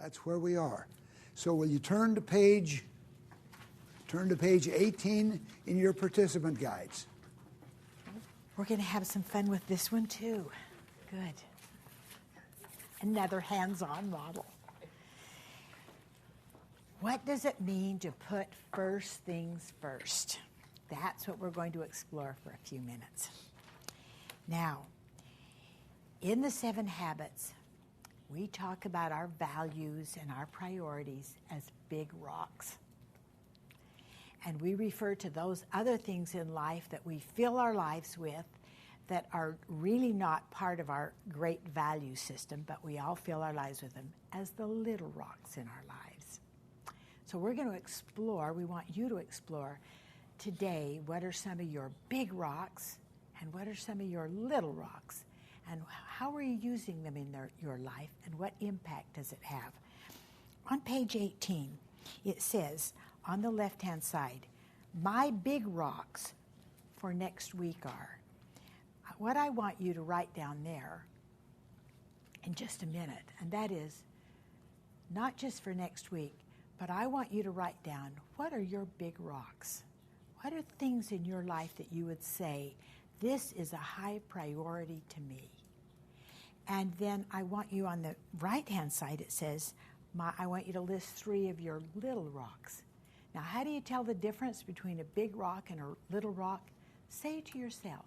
That's where we are. So will you turn to page 18 in your participant guides. We're going to have some fun with this one too. Good. Another hands-on model. What does it mean to put first things first? That's what we're going to explore for a few minutes. Now, in the 7 habits, we talk about our values and our priorities as big rocks. And we refer to those other things in life that we fill our lives with that are really not part of our great value system, but we all fill our lives with them as the little rocks in our lives. So we're going to explore, we want you to explore today what are some of your big rocks and what are some of your little rocks, and how are you using them in your life, and what impact does it have? On page 18, it says on the left-hand side, my big rocks for next week are. What I want you to write down there in just a minute, and that is not just for next week, but I want you to write down, what are your big rocks? What are things in your life that you would say, this is a high priority to me? And then I want you on the right-hand side, it says, I want you to list 3 of your little rocks. Now, how do you tell the difference between a big rock and a little rock? Say to yourself,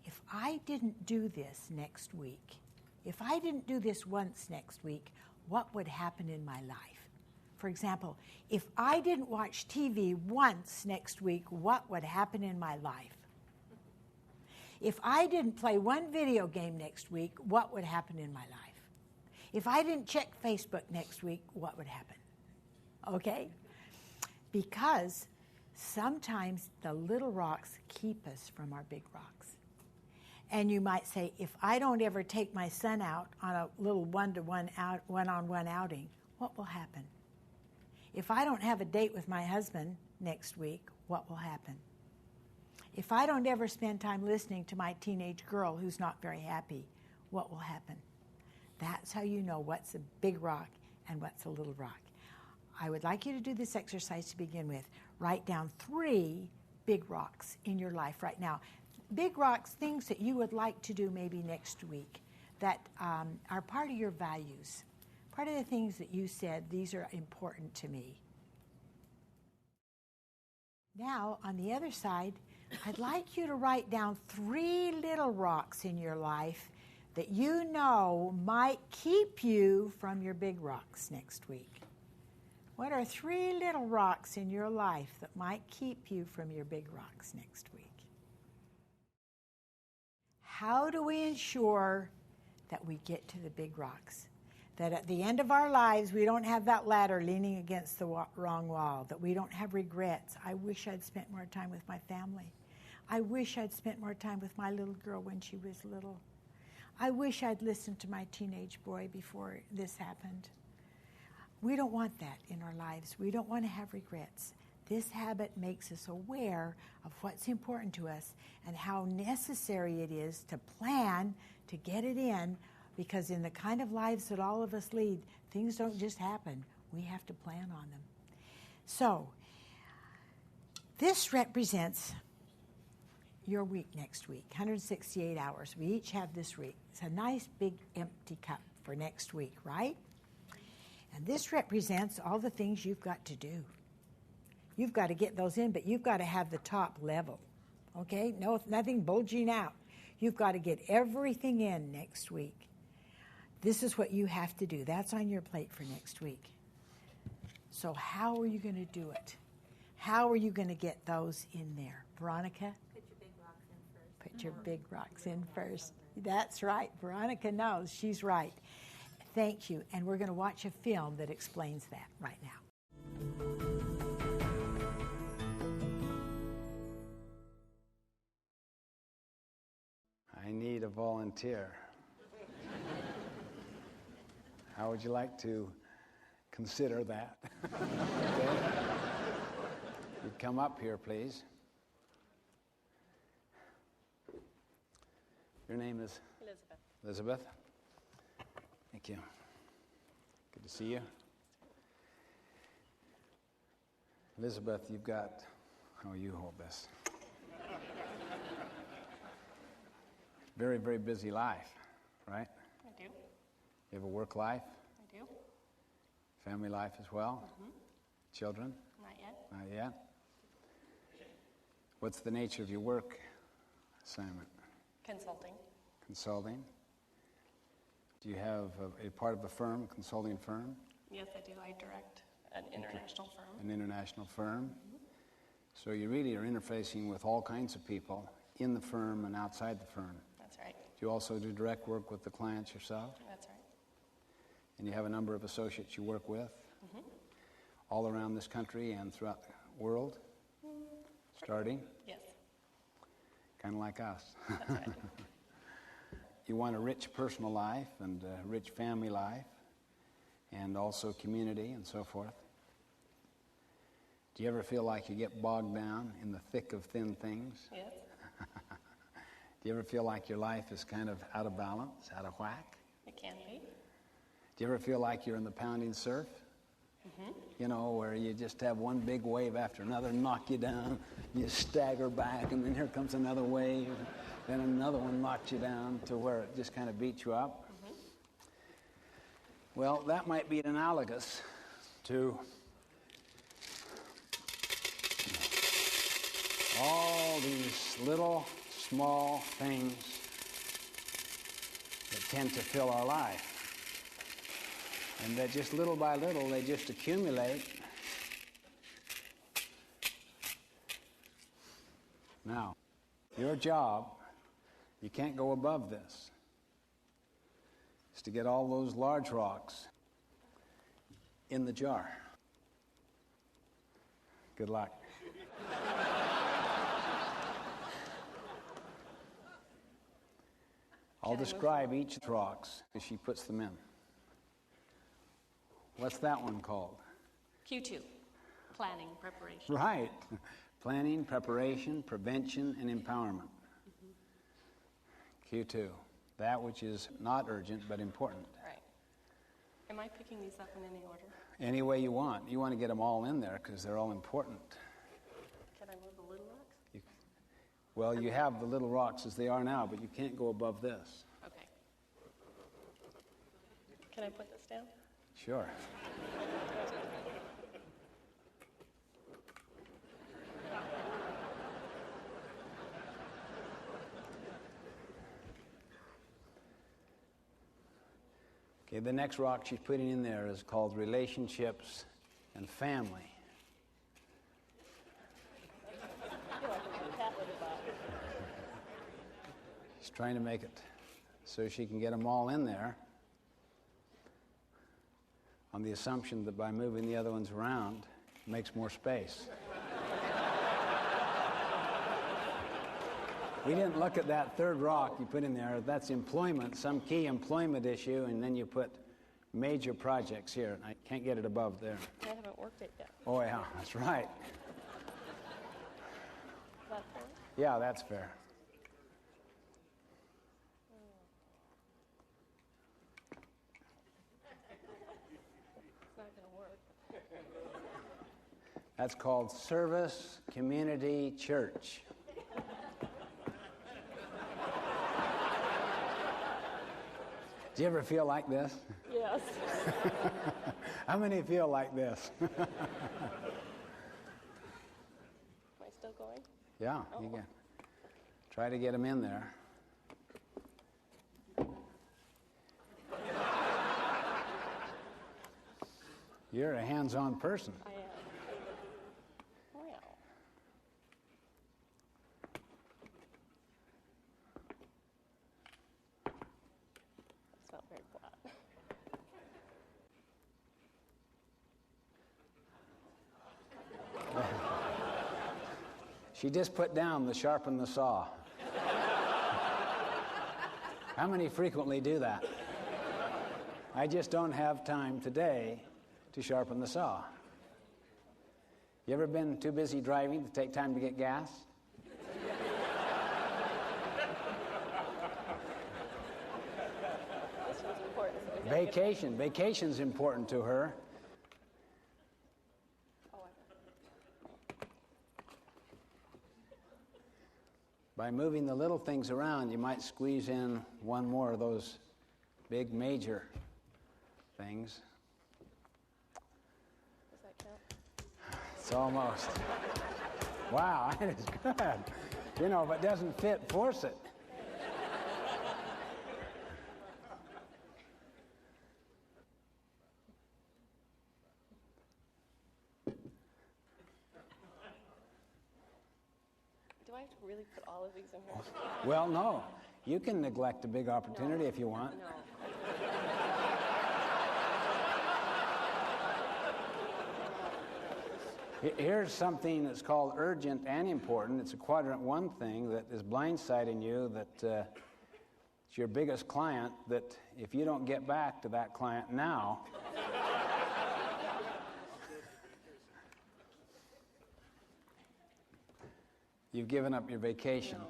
if I didn't do this next week, if I didn't do this once next week, what would happen in my life? For example, if I didn't watch TV once next week, what would happen in my life? If I didn't play one video game next week, what would happen in my life? If I didn't check Facebook next week, what would happen? Okay? Because sometimes the little rocks keep us from our big rocks. And you might say, if I don't ever take my son out on a little one-on-one outing, what will happen? If I don't have a date with my husband next week, what will happen? If I don't ever spend time listening to my teenage girl who's not very happy, what will happen? That's how you know what's a big rock and what's a little rock. I would like you to do this exercise to begin with. Write down 3 big rocks in your life right now. Big rocks, things that you would like to do maybe next week that are part of your values. Part of the things that you said, these are important to me. Now, on the other side, I'd like you to write down 3 little rocks in your life that you know might keep you from your big rocks next week. What are 3 little rocks in your life that might keep you from your big rocks next week? How do we ensure that we get to the big rocks? That at the end of our lives, we don't have that ladder leaning against the wrong wall, that we don't have regrets. I wish I'd spent more time with my family. I wish I'd spent more time with my little girl when she was little. I wish I'd listened to my teenage boy before this happened. We don't want that in our lives. We don't want to have regrets. This habit makes us aware of what's important to us and how necessary it is to plan to get it in, because in the kind of lives that all of us lead, things don't just happen. We have to plan on them. So, this represents your week next week, 168 hours. We each have this week. It's a nice big empty cup for next week, right? And this represents all the things you've got to do. You've got to get those in, but you've got to have the top level, okay? No, nothing bulging out. You've got to get everything in next week. This is what you have to do. That's on your plate for next week. So how are you going to do it? How are you going to get those in there? Veronica? Put your big rocks in first. Put your big rocks in first. That's right. Veronica knows. She's right. Thank you. And we're going to watch a film that explains that right now. I need a volunteer. How would you like to consider that? Okay. You'd come up here, please. Your name is? Elizabeth. Elizabeth? Thank you. Good to see you. Elizabeth, you've got, you hold this. Very, very busy life, right? I do. You have a work life, I do. family life as well, children? Not yet. Not yet. What's the nature of your work assignment? Consulting. Consulting. Do you have a part of a firm, a consulting firm? Yes, I do. I direct an international firm. An international firm. So you really are interfacing with all kinds of people in the firm and outside the firm. That's right. Do you also do direct work with the clients yourself? That's right. And you have a number of associates you work with all around this country and throughout the world? Starting? Yes. Kind of like us. That's right. You want a rich personal life and a rich family life and also community and so forth. Do you ever feel like you get bogged down in the thick of thin things? Yes. Do you ever feel like your life is kind of out of balance, out of whack? It can be. Do you ever feel like you're in the pounding surf? You know, where you just have one big wave after another knock you down, you stagger back, and then here comes another wave, then another one knocks you down to where it just kind of beats you up? Well, that might be analogous to all these little, small things that tend to fill our life. And that just little by little, they just accumulate. Now, your job, you can't go above this, is to get all those large rocks in the jar. Good luck. I'll describe each rocks as she puts them in. What's that one called? Q2. Planning, preparation. Right. Planning, preparation, prevention, and empowerment. Q2. That which is not urgent but important. Right. Am I picking these up in any order? Any way you want. You want to get them all in there because they're all important. Can I move the little rocks? Well, you have the little rocks as they are now, but you can't go above this. Okay. Can I put this down? Sure. Okay, the next rock she's putting in there is called relationships and family. She's trying to make it so she can get them all in there on the assumption that by moving the other ones around, it makes more space. We didn't look at that third rock you put in there. That's employment, some key employment issue, and then you put major projects here. I can't get it above there. I haven't worked it yet. Oh, yeah, that's right. Is that fair? Yeah, that's fair. It's not going to work. That's called Service Community Church. Do you ever feel like this? Yes. How many feel like this? Am I still going? Yeah, you can. Try to get them in there. You're a hands-on person. I am. Well. It's not very flat. She just put down the sharpen the saw. How many frequently do that? I just don't have time today to sharpen the saw. You ever been too busy driving to take time to get gas? This one's important, so Vacation. Vacation's important to her. Oh, By moving the little things around, you might squeeze in one more of those big major things. does that count? It's almost. Wow, that is good. You know, if it doesn't fit, force it. Do I have to really put all of these in here? Well, no. You can neglect a big opportunity if you want. No. Here's something that's called urgent and important. It's a quadrant 1 thing that is blindsiding you, that it's your biggest client, that if you don't get back to that client now, you've given up your vacation. No.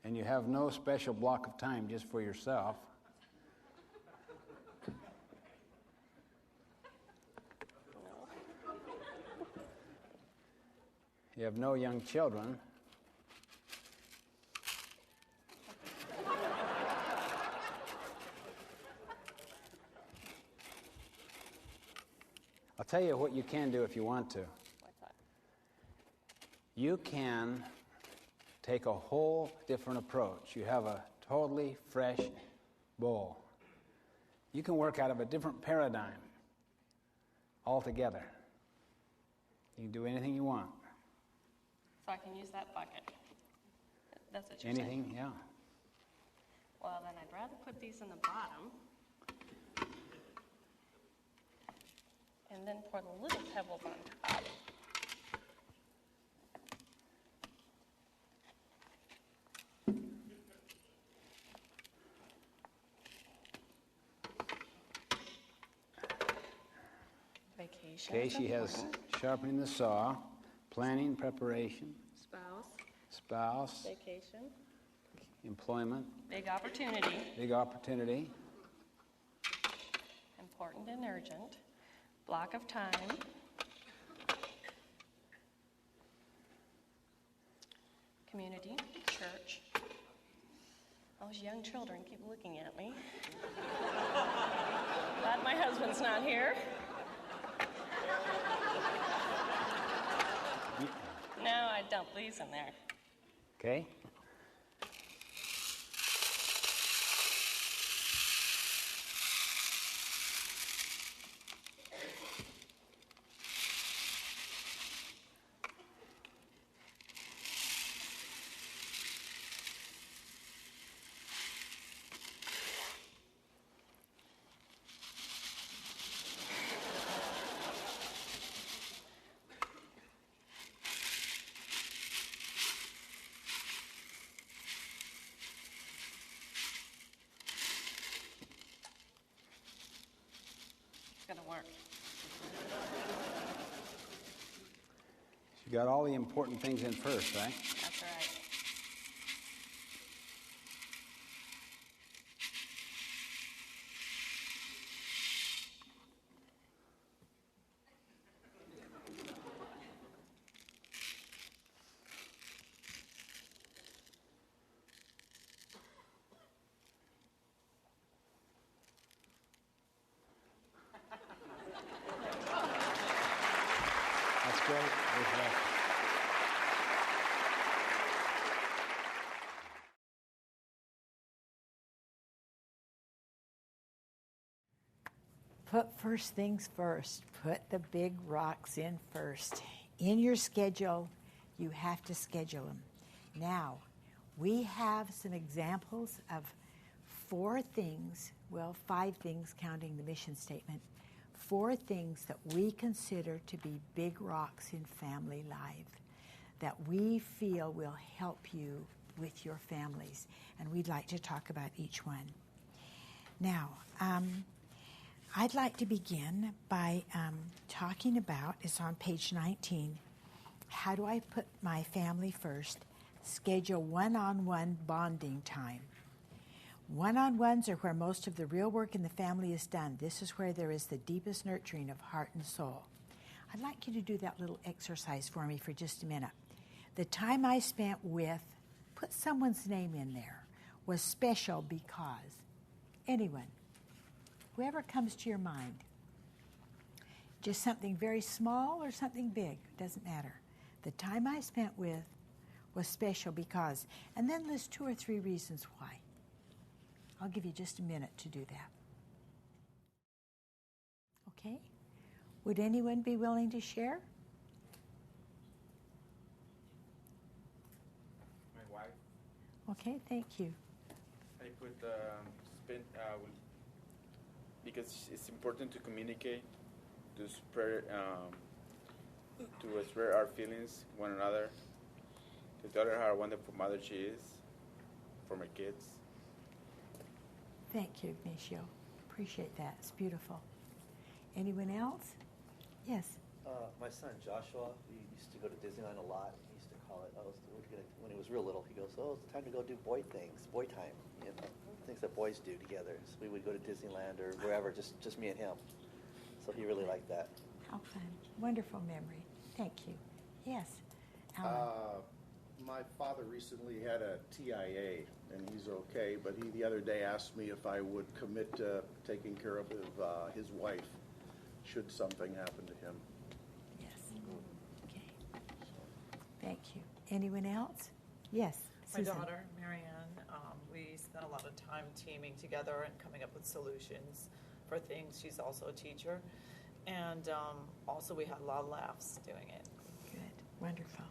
And you have no special block of time just for yourself. You have no young children. I'll tell you what you can do if you want to. What's that? You can take a whole different approach. You have a totally fresh bowl. You can work out of a different paradigm altogether. You can do anything you want. So I can use that bucket. That's what you're Anything, saying? yeah. Well, then I'd rather put these in the bottom. And then pour the little pebbles on top. Vacation. Okay, is she has important. sharpening the saw, planning, preparation, Spouse, spouse, vacation, employment, big opportunity, big opportunity, important and urgent, block of time, community, church. Those young children keep looking at me. Glad my husband's not here. No, I dump these in there. okay? It's gonna work. You got all the important things in first, right? That's right. That's great. There's that. Put first things first. Put the big rocks in first. In your schedule, you have to schedule them. Now, we have some examples of 4 things, well, 5 things counting the mission statement, 4 things that we consider to be big rocks in family life that we feel will help you with your families. And we'd like to talk about each one. Now, I'd like to begin by talking about, it's on page 19, how do I put my family first? Schedule one-on-one bonding time. One-on-ones are where most of the real work in the family is done. This is where there is the deepest nurturing of heart and soul. I'd like you to do that little exercise for me for just a minute. The time I spent with, put someone's name in there, was special because anyone, whoever comes to your mind, just something very small or something big, doesn't matter. The time I spent with was special because, and then list 2 or 3 reasons why. I'll give you just a minute to do that. Okay? Would anyone be willing to share? My wife. Okay, thank you. I put because it's important to communicate, to spread our feelings one another, to tell her how wonderful mother she is for my kids. Thank you, Ignacio. Appreciate that. It's beautiful. Anyone else? Yes. My son Joshua, we used to go to Disneyland a lot. He used to call it, when he was real little, he goes, "Oh, it's time to go do boy things, boy time, things that boys do together." So we would go to Disneyland or wherever, just me and him. So he really liked that. How fun. Wonderful memory. Thank you. Yes. Alan. My father recently had a TIA, and he's okay, but he the other day asked me if I would commit to taking care of his wife should something happen to him. Yes. Okay. Thank you. Anyone else? Yes. My Susan. daughter, Marianne, we spent a lot of time teaming together and coming up with solutions for things. She's also a teacher. And also we had a lot of laughs doing it. Good. Wonderful.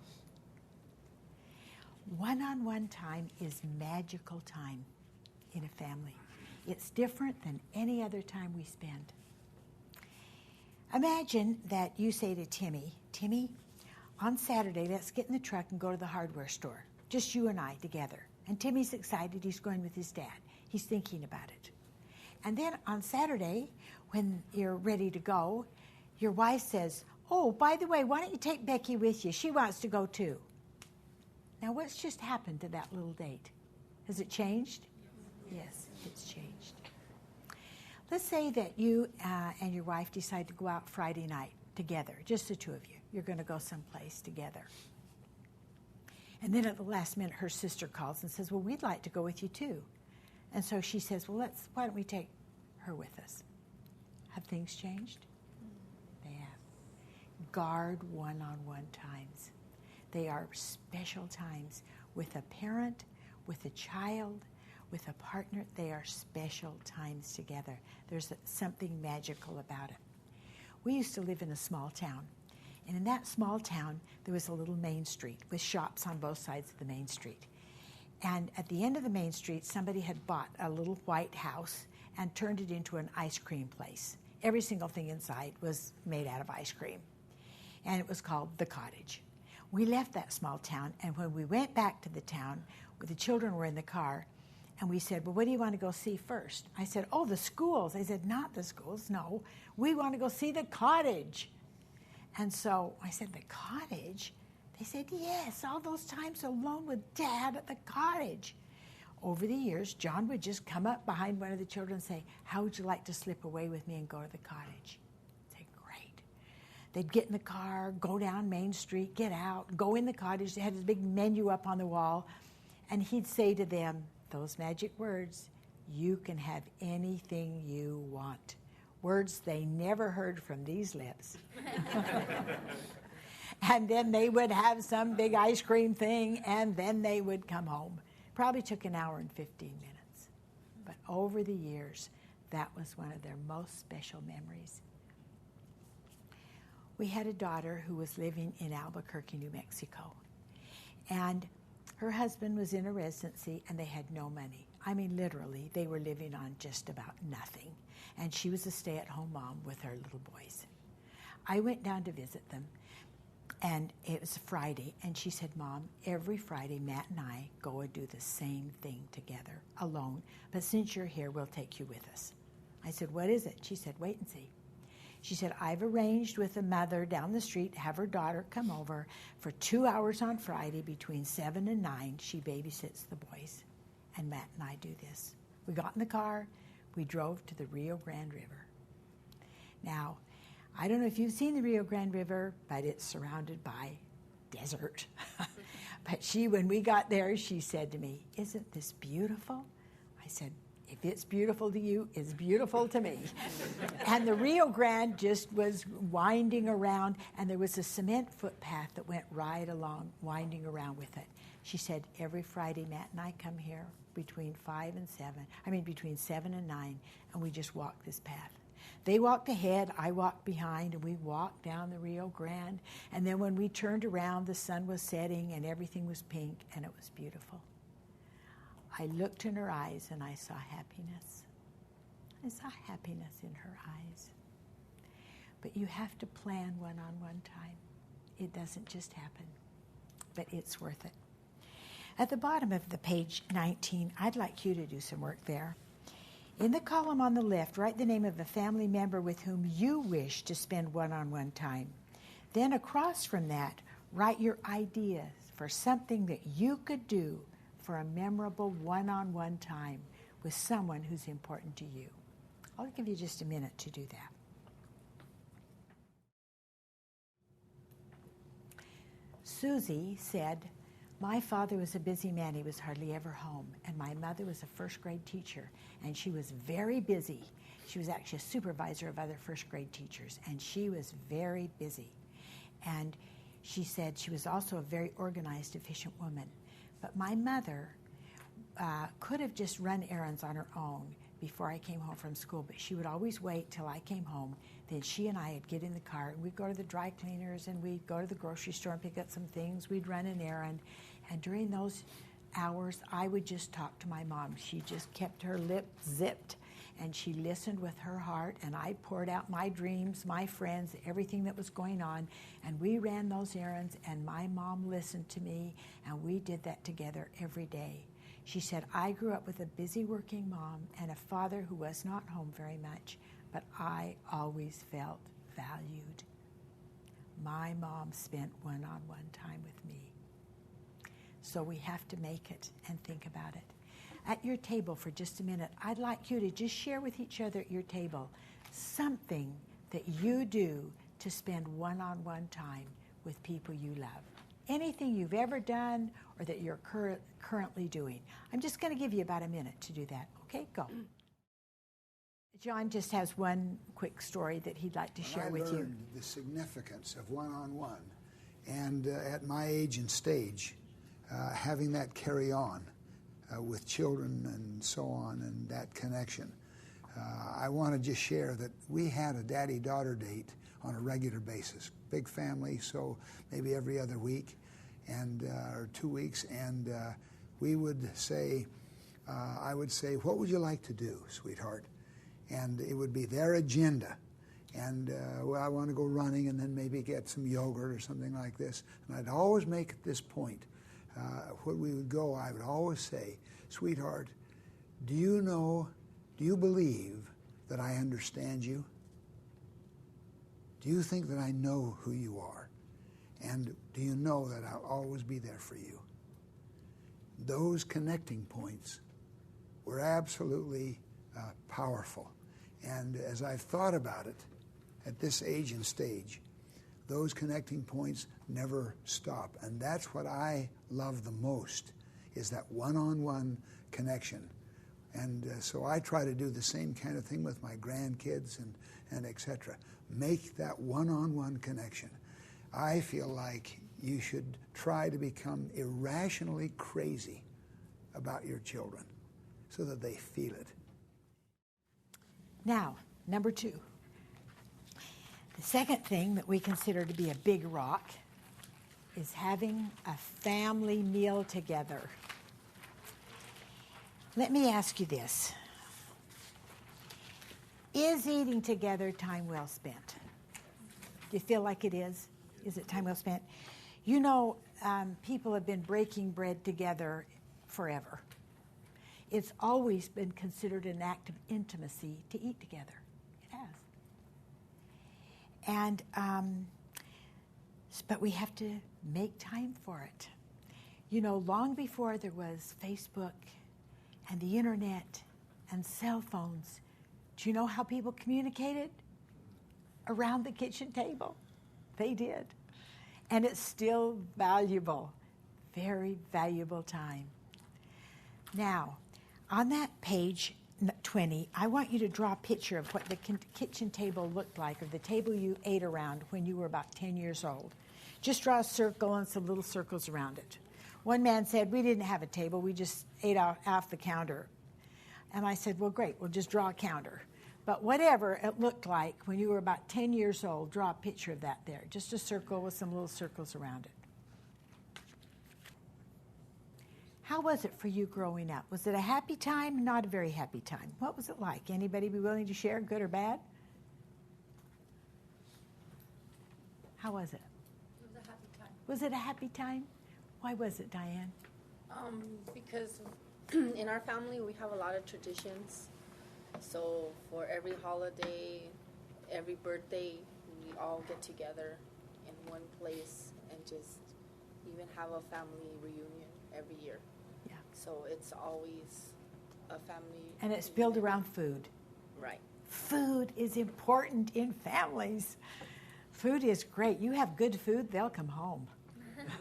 One-on-one time is magical time in a family. It's different than any other time we spend. Imagine that you say to Timmy, "Timmy, on Saturday, let's get in the truck and go to the hardware store. Just you and I together." And Timmy's excited. He's going with his dad. He's thinking about it. And then on Saturday, when you're ready to go, your wife says, "Oh, by the way, why don't you take Becky with you? She wants to go too." Now, what's just happened to that little date? Has it changed? Yes, it's changed. Let's say that you and your wife decide to go out Friday night together, just the two of you. You're going to go someplace together. And then at the last minute, her sister calls and says, "Well, we'd like to go with you too." And so she says, "Well, why don't we take her with us?" Have things changed? They have. Guard one-on-one times. They are special times with a parent, with a child, with a partner. They are special times together. There's something magical about it. We used to live in a small town. And in that small town, there was a little main street with shops on both sides of the main street. And at the end of the main street, somebody had bought a little white house and turned it into an ice cream place. Every single thing inside was made out of ice cream. And it was called The Cottage. We left that small town, and when we went back to the town, the children were in the car, and we said, "Well, what do you want to go see first?" I said, "Oh, the schools." They said, "Not the schools, no. We want to go see the cottage." And so I said, "The cottage?" They said, "Yes, all those times alone with Dad at the cottage." Over the years, John would just come up behind one of the children and say, "How would you like to slip away with me and go to the cottage?" I'd say, "Great." They'd get in the car, go down Main Street, get out, go in the cottage. They had this big menu up on the wall. And he'd say to them those magic words, "You can have anything you want." Words they never heard from these lips. And then they would have some big ice cream thing, and then they would come home. Probably took an hour and 15 minutes. But over the years, that was one of their most special memories. We had a daughter who was living in Albuquerque, New Mexico. And her husband was in a residency, and they had no money. I mean, literally, they were living on just about nothing. And she was a stay-at-home mom with her little boys. I went down to visit them, and it was a Friday, and she said, "Mom, every Friday, Matt and I go and do the same thing together, alone. But since you're here, we'll take you with us." I said, "What is it?" She said, "Wait and see." She said, "I've arranged with a mother down the street to have her daughter come over for 2 hours on Friday between 7 and 9. She babysits the boys, and Matt and I do this. We got in the car, we drove to the Rio Grande River. Now, I don't know if you've seen the Rio Grande River, but it's surrounded by desert. But when we got there, she said to me, "Isn't this beautiful?" I said, "If it's beautiful to you, it's beautiful to me." And the Rio Grande just was winding around, and there was a cement footpath that went right along, winding around with it. She said, "Every Friday, Matt and I come here between 7 and 9, and we just walk this path." They walked ahead, I walked behind, and we walked down the Rio Grande. And then when we turned around, the sun was setting, and everything was pink, and it was beautiful. I looked in her eyes, and I saw happiness. I saw happiness in her eyes. But you have to plan one-on-one time. It doesn't just happen, but it's worth it. At the bottom of the page 19, I'd like you to do some work there. In the column on the left, write the name of a family member with whom you wish to spend one-on-one time. Then across from that, write your ideas for something that you could do for a memorable one-on-one time with someone who's important to you. I'll give you just a minute to do that. Susie said, "My father was a busy man. He was hardly ever home. And my mother was a first grade teacher, and she was very busy. She was actually a supervisor of other first grade teachers, and she was very busy. And she said she was also a very organized, efficient woman. But my mother could have just run errands on her own before I came home from school, but she would always wait till I came home. Then she and I would get in the car, and we'd go to the dry cleaners, and we'd go to the grocery store and pick up some things. We'd run an errand. And during those hours, I would just talk to my mom. She just kept her lips zipped, and she listened with her heart, and I poured out my dreams, my friends, everything that was going on, and we ran those errands, and my mom listened to me, and we did that together every day." She said, "I grew up with a busy working mom and a father who was not home very much, but I always felt valued. My mom spent one-on-one time with me." So we have to make it and think about it. At your table for just a minute, I'd like you to just share with each other at your table something that you do to spend one-on-one time with people you love. Anything you've ever done or that you're currently doing. I'm just going to give you about a minute to do that. Okay, go. John just has one quick story that he'd like to share with you. I learned the significance of one-on-one, and at my age and stage, having that carry on with children and so on, and that connection. I want to just share that we had a daddy-daughter date on a regular basis. Big family, so maybe every other week, and or 2 weeks, and we would say, I would say, "What would you like to do, sweetheart?" And it would be their agenda. And well, I want to go running and then maybe get some yogurt or something like this. And I'd always make at this point, when we would go, I would always say, "Sweetheart, do you believe that I understand you? Do you think that I know who you are? And do you know that I'll always be there for you?" Those connecting points were absolutely powerful. And as I've thought about it, at this age and stage, those connecting points never stop. And that's what I love the most, is that one-on-one connection. And so I try to do the same kind of thing with my grandkids and et cetera. Make that one-on-one connection. I feel like you should try to become irrationally crazy about your children so that they feel it. Now, number 2. The second thing that we consider to be a big rock is having a family meal together. Let me ask you this. Is eating together time well spent? Do you feel like it is? Is it time well spent? You know, people have been breaking bread together forever. It's always been considered an act of intimacy to eat together. It has. And, but we have to make time for it. You know, long before there was Facebook and the internet and cell phones. Do you know how people communicated? Around the kitchen table. They did. And it's still valuable, very valuable time. Now, on that page 20, I want you to draw a picture of what the kitchen table looked like, or the table you ate around when you were about 10 years old. Just draw a circle and some little circles around it. One man said, we didn't have a table, we just ate off the counter. And I said, well, great, we'll just draw a counter. But whatever it looked like when you were about 10 years old, draw a picture of that there. Just a circle with some little circles around it. How was it for you growing up? Was it a happy time? Not a very happy time. What was it like? Anybody be willing to share, good or bad? How was it? It was a happy time. Was it a happy time? Why was it, Diane? Because in our family we have a lot of traditions. So for every holiday, every birthday, we all get together in one place and just even have a family reunion every year. Yeah. So it's always a family. And it's built around food. Right. Food is important in families. Food is great. You have good food, they'll come home.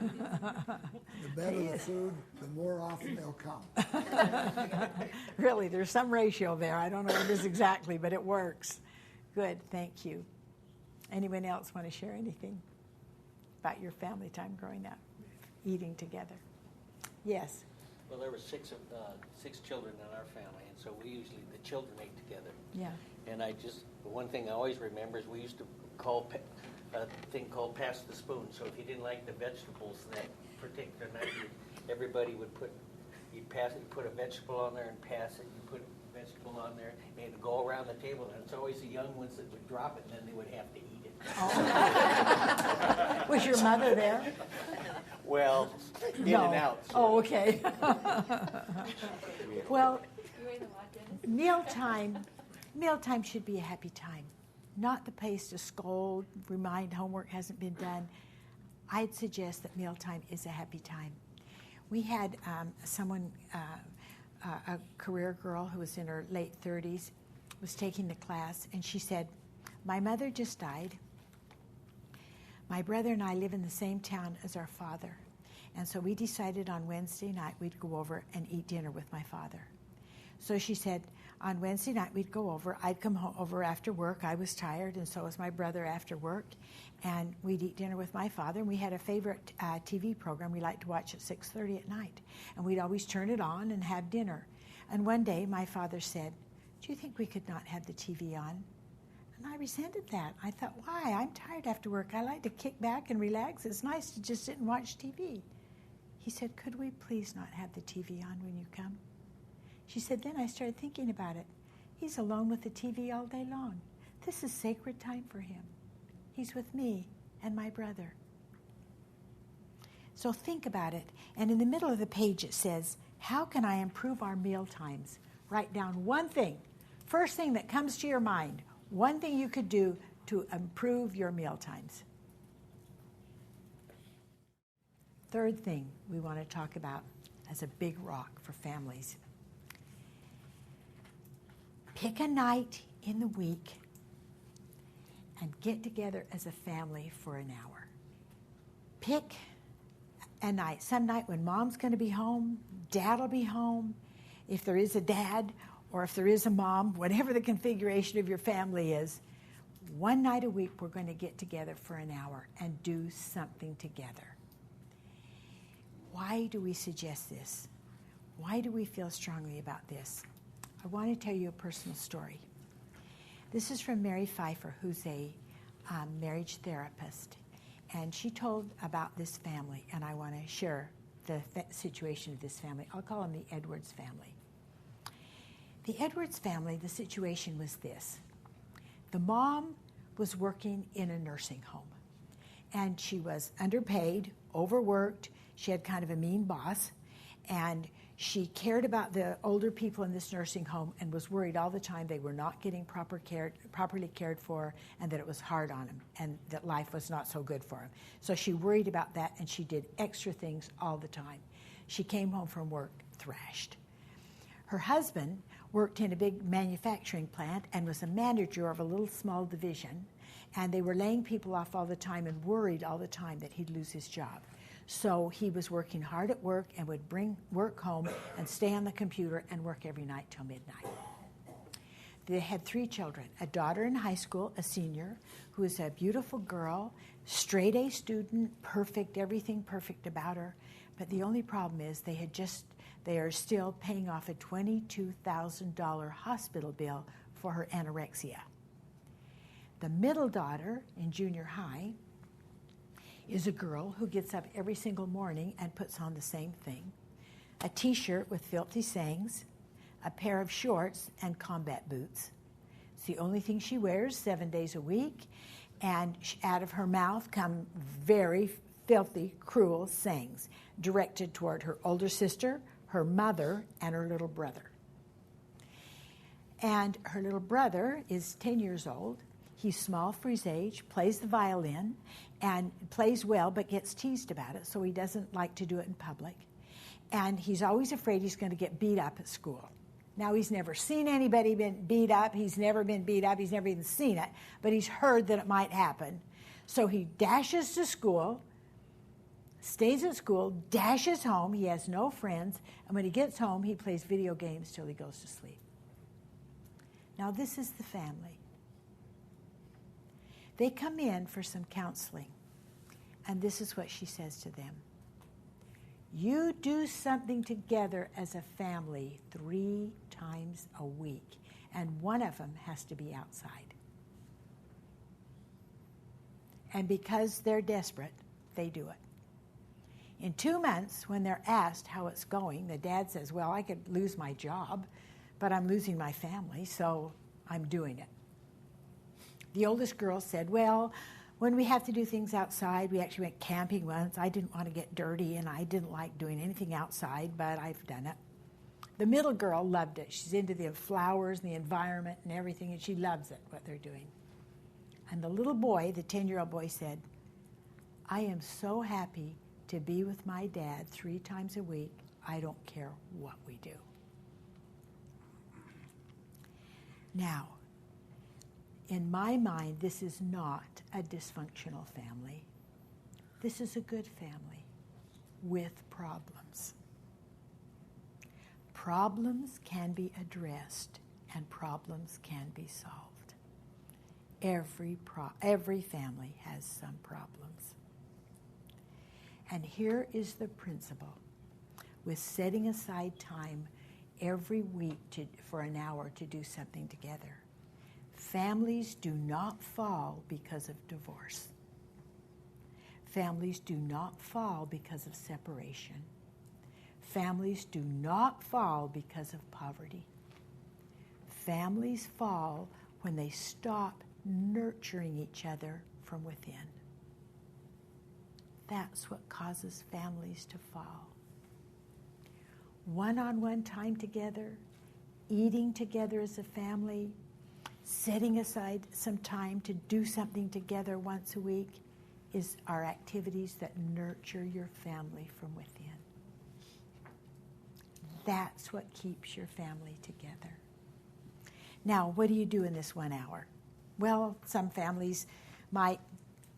The better the food, the more often they'll come. Really, there's some ratio there. I don't know what it is exactly, but it works. Good, thank you. Anyone else want to share anything about your family time growing up, eating together? Yes. Well, there were six children in our family, and so the children ate together. Yeah. And the one thing I always remember is we used to call a thing called pass the spoon. So if you didn't like the vegetables that particular night, everybody would put a vegetable on there and pass it. You put a vegetable on there, and it'd go around the table, and it's always the young ones that would drop it, and then they would have to eat it. Oh. Was your mother there? Well, in and out. Oh, okay. Well, mealtime should be a happy time, not the place to scold, remind homework hasn't been done. I'd suggest that mealtime is a happy time. We had a career girl who was in her late 30s, was taking the class, and she said, my mother just died. My brother and I live in the same town as our father. And so we decided on Wednesday night we'd go over and eat dinner with my father. So she said, on Wednesday night we'd go over. I'd come over after work. I was tired, and so was my brother after work. And we'd eat dinner with my father. And we had a favorite TV program we liked to watch at 6:30 at night. And we'd always turn it on and have dinner. And one day my father said, do you think we could not have the TV on? And I resented that. I thought, why? I'm tired after work. I like to kick back and relax. It's nice to just sit and watch TV. He said, could we please not have the TV on when you come? She said, then I started thinking about it. He's alone with the TV all day long. This is sacred time for him. He's with me and my brother. So think about it. And in the middle of the page it says, how can I improve our meal times? Write down one thing. First thing that comes to your mind. One thing you could do to improve your meal times. Third thing we want to talk about as a big rock for families. Pick a night in the week and get together as a family for an hour. Pick a night, some night when mom's going to be home, dad will be home, if there is a dad or if there is a mom, whatever the configuration of your family is. One night a week we're going to get together for an hour and do something together. Why do we suggest this? Why do we feel strongly about this? I want to tell you a personal story. This is from Mary Pfeiffer, who's a marriage therapist. And she told about this family, and I want to share the situation of this family. I'll call them the Edwards family. The Edwards family, the situation was this. The mom was working in a nursing home, and she was underpaid, overworked. She had kind of a mean boss, and she cared about the older people in this nursing home and was worried all the time they were not getting properly cared for, and that it was hard on them and that life was not so good for them. So she worried about that, and she did extra things all the time. She came home from work thrashed. Her husband worked in a big manufacturing plant and was a manager of a little small division, and they were laying people off all the time and worried all the time that he'd lose his job. So he was working hard at work and would bring work home and stay on the computer and work every night till midnight. They had 3 children, a daughter in high school, a senior, who is a beautiful girl, straight A student, perfect, everything perfect about her. But the only problem is they are still paying off a $22,000 hospital bill for her anorexia. The middle daughter in junior high is a girl who gets up every single morning and puts on the same thing, a T-shirt with filthy sayings, a pair of shorts, and combat boots. It's the only thing she wears 7 days a week, and out of her mouth come very filthy, cruel sayings directed toward her older sister, her mother, and her little brother. And her little brother is 10 years old. He's small for his age, plays the violin, and plays well, but gets teased about it, so he doesn't like to do it in public. And he's always afraid he's going to get beat up at school. Now, he's never seen anybody been beat up. He's never been beat up. He's never even seen it, but he's heard that it might happen. So he dashes to school, stays at school, dashes home. He has no friends, and when he gets home, he plays video games till he goes to sleep. Now, this is the family. They come in for some counseling, and this is what she says to them. You do something together as a family 3 times a week, and one of them has to be outside. And because they're desperate, they do it. In 2 months, when they're asked how it's going, the dad says, well, I could lose my job, but I'm losing my family, so I'm doing it. The oldest girl said, well, when we have to do things outside, we actually went camping once. I didn't want to get dirty, and I didn't like doing anything outside, but I've done it. The middle girl loved it. She's into the flowers and the environment and everything, and she loves it, what they're doing. And the little boy, the 10-year-old boy, said, I am so happy to be with my dad 3 times a week. I don't care what we do. Now, in my mind, this is not a dysfunctional family. This is a good family with problems. Problems can be addressed and problems can be solved. Every family has some problems. And here is the principle. With setting aside time every week for an hour to do something together, families do not fall because of divorce. Families do not fall because of separation. Families do not fall because of poverty. Families fall when they stop nurturing each other from within. That's what causes families to fall. One-on-one time together, eating together as a family, setting aside some time to do something together once a week are activities that nurture your family from within. That's what keeps your family together. Now, what do you do in this 1 hour? Well, some families might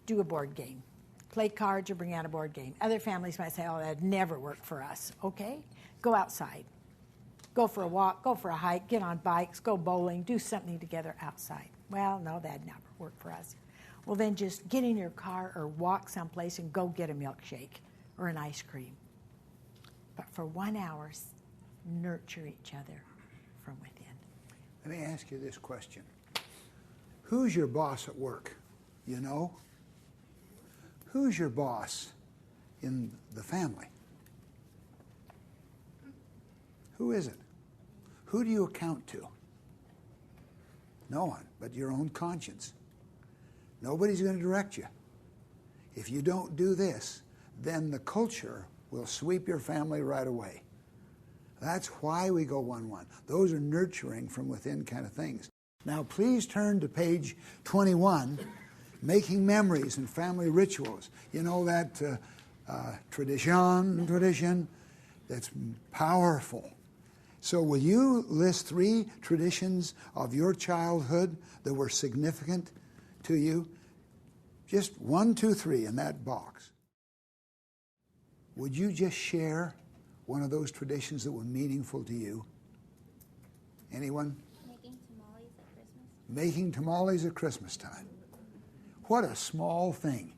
do a board game, play cards or bring out a board game. Other families might say, oh, that'd never work for us. Okay, go outside. Go for a walk, go for a hike, get on bikes, go bowling, do something together outside. Well, no, that'd never work for us. Well, then just get in your car or walk someplace and go get a milkshake or an ice cream. But for 1 hour, nurture each other from within. Let me ask you this question. Who's your boss at work? You know? Who's your boss in the family? Who is it? Who do you account to? No one but your own conscience. Nobody's going to direct you. If you don't do this, then the culture will sweep your family right away. That's why we go 1-1. Those are nurturing from within kind of things. Now, please turn to page 21, Making Memories and Family Rituals. You know that tradition that's powerful. So will you list 3 traditions of your childhood that were significant to you? Just 1, 2, 3 in that box. Would you just share one of those traditions that were meaningful to you? Anyone? Making tamales at Christmas. Making tamales at Christmas time. What a small thing.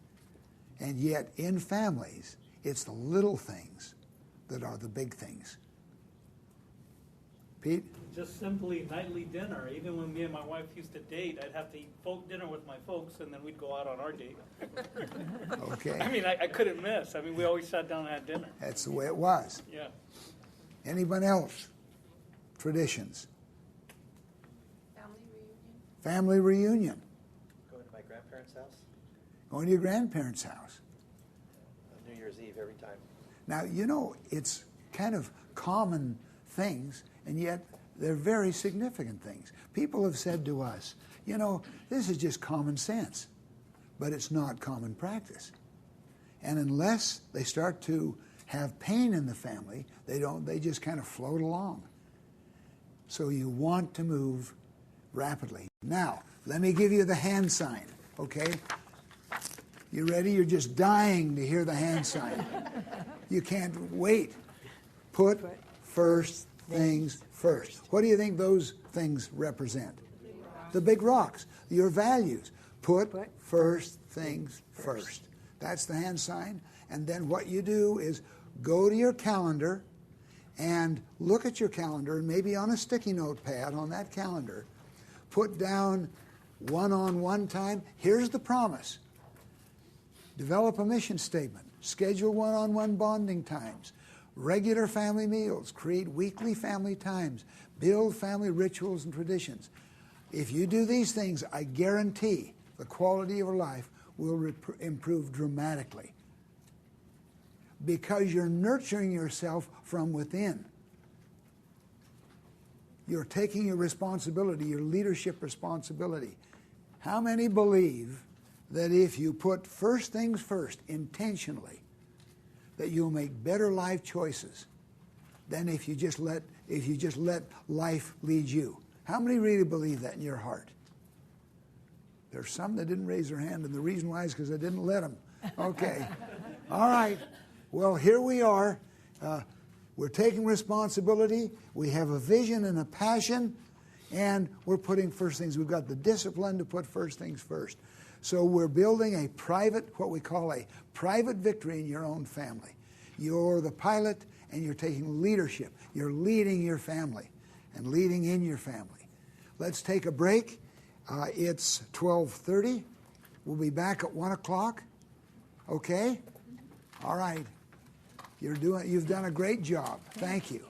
And yet in families, it's the little things that are the big things. Pete? Just simply nightly dinner. Even when me and my wife used to date, I'd have to eat dinner with my folks, and then we'd go out on our date. Okay. I mean, I couldn't miss. I mean, we always sat down and had dinner. That's the way it was. Yeah. Anyone else? Traditions? Family reunion. Family reunion. Going to my grandparents' house Going to your grandparents' house. on New Year's Eve every time. Now, you know, it's kind of common things, and yet they're very significant things. People have said to us, you know, this is just common sense, but it's not common practice. And unless they start to have pain in the family, they just kind of float along. So you want to move rapidly. Now, let me give you the hand sign, okay? You ready? You're just dying to hear the hand sign. You can't wait. Put first things first. What do you think those things represent? The big rocks, your values. Put first things first. That's the hand sign. And then what you do is go to your calendar and look at your calendar, and maybe on a sticky note pad on that calendar, put down one-on-one time. Here's the promise. Develop a mission statement. Schedule one-on-one bonding times. Regular family meals. Create weekly family times. Build family rituals and traditions. If you do these things, I guarantee the quality of your life will improve dramatically. Because you're nurturing yourself from within. You're taking your responsibility, your leadership responsibility. How many believe that if you put first things first intentionally, that you'll make better life choices than if you just let life lead you? How many really believe that in your heart? There's some that didn't raise their hand, and the reason why is because I didn't let them. Okay. All right. Well, here we are. We're taking responsibility. We have a vision and a passion, and we're putting first things. We've got the discipline to put first things first. So we're building a private, what we call a private victory in your own family. You're the pilot, and you're taking leadership. You're leading your family and leading in your family. Let's take a break. It's 12:30. We'll be back at 1 o'clock. Okay? All right. You've done a great job. Thank you.